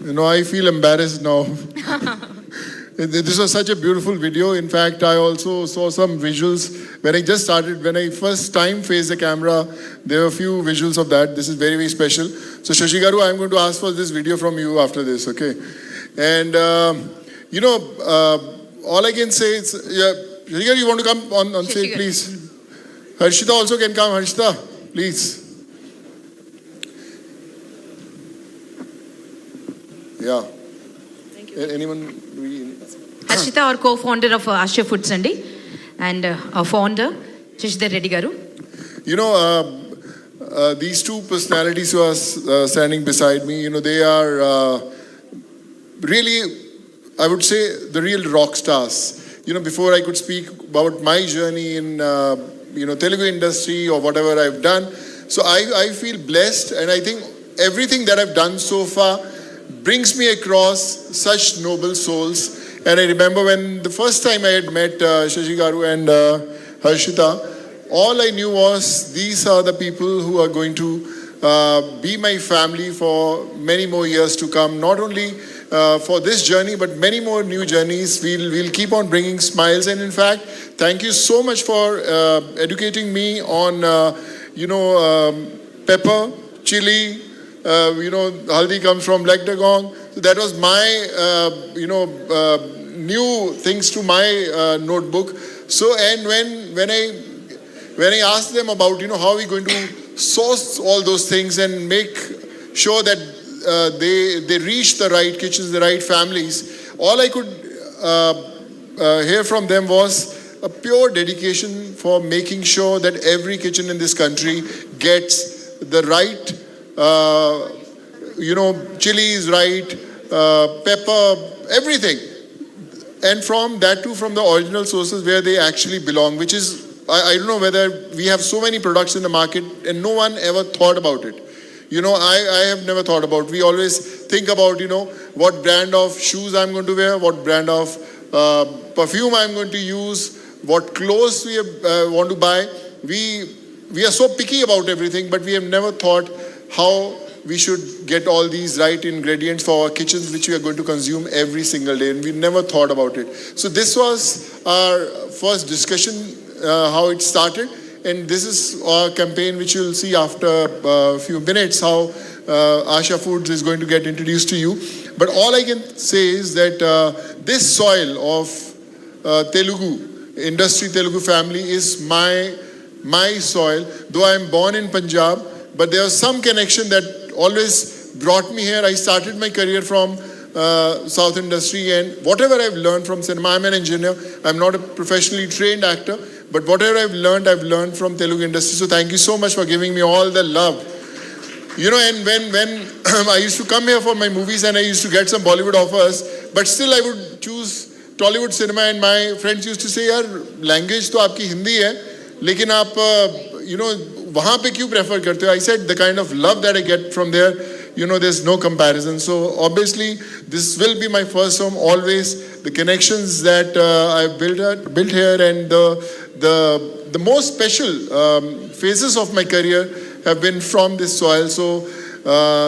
You know, I feel embarrassed now. This was such a beautiful video. In fact, I also saw some visuals when I just started. When I first time faced the camera, there were a few visuals of that. This is very, very special. So, Shashi Garu, I'm going to ask for this video from you after this, okay? And, all I can say is, yeah, Shashi Garu, you want to come on stage, please? Harshita also can come. Harshita, please. Yeah. Thank you. Anyone? Ashya, our co-founder of Ashya Foods and our founder, Shashidhar Reddy Garu. You know, these two personalities who are standing beside me, you know, they are really, I would say, the real rock stars. You know, before I could speak about my journey in, Telugu industry or whatever I've done. So I feel blessed, and I think everything that I've done so far brings me across such noble souls. And I remember when the first time I had met Shashi Garu and Harshita, all I knew was these are the people who are going to be my family for many more years to come. Not only for this journey, but many more new journeys. We'll keep on bringing smiles. And in fact, thank you so much for educating me on, pepper, chili. Haldi comes from Black Dagong. So that was my, new things to my notebook. So, and when I asked them about, how are we going to source all those things and make sure that they reach the right kitchens, the right families, all I could hear from them was a pure dedication for making sure that every kitchen in this country gets the right chilies, right, pepper, everything. And from that too, from the original sources where they actually belong, which is, I don't know whether we have so many products in the market and no one ever thought about it. I have never thought about. We always think about, what brand of shoes I'm going to wear, what brand of perfume I'm going to use, what clothes we want to buy. We are so picky about everything, but we have never thought how we should get all these right ingredients for our kitchens, which we are going to consume every single day. And we never thought about it. So this was our first discussion, how it started. And this is our campaign, which you'll see after a few minutes, how Ashya Foods is going to get introduced to you. But all I can say is that this soil of Telugu, industry Telugu family is my soil. Though I'm born in Punjab, but there was some connection that always brought me here. I started my career from South industry, and whatever I've learned from cinema, I'm an engineer. I'm not a professionally trained actor, but whatever I've learned from Telugu industry. So thank you so much for giving me all the love. And when I used to come here for my movies and I used to get some Bollywood offers, but still I would choose Tollywood cinema, and my friends used to say, "Yaar, language to aapki Hindi hai, lekin aap, वहाँ पे क्यों prefer करते हो?" I said, the kind of love that I get from there, there's no comparison. So obviously, this will be my first home always. The connections that I've built here, and the most special phases of my career have been from this soil. So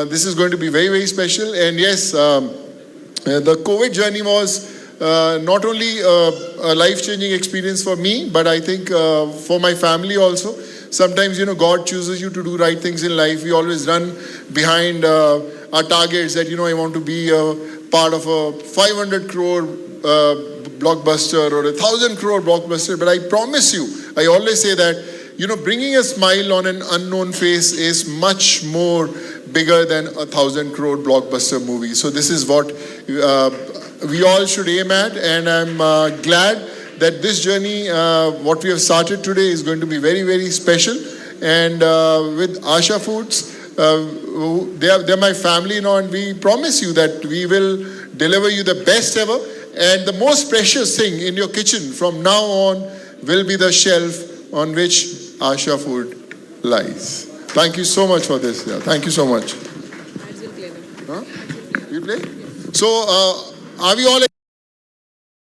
this is going to be very, very special. And yes, the COVID journey was not only a life-changing experience for me, but I think for my family also. Sometimes, God chooses you to do right things in life. We always run behind our targets that, I want to be a part of a 500 crore blockbuster or 1,000 crore blockbuster. But I promise you, I always say that, bringing a smile on an unknown face is much more bigger than 1,000 crore blockbuster movie. So this is what we all should aim at. And I'm glad that this journey, what we have started today, is going to be very, very special. And with Ashya Foods, they're my family now, and we promise you that we will deliver you the best ever. And the most precious thing in your kitchen from now on will be the shelf on which Ashya Food lies. Thank you so much for this. Yeah, thank you so much. I will play them. Huh? You play? So, are we all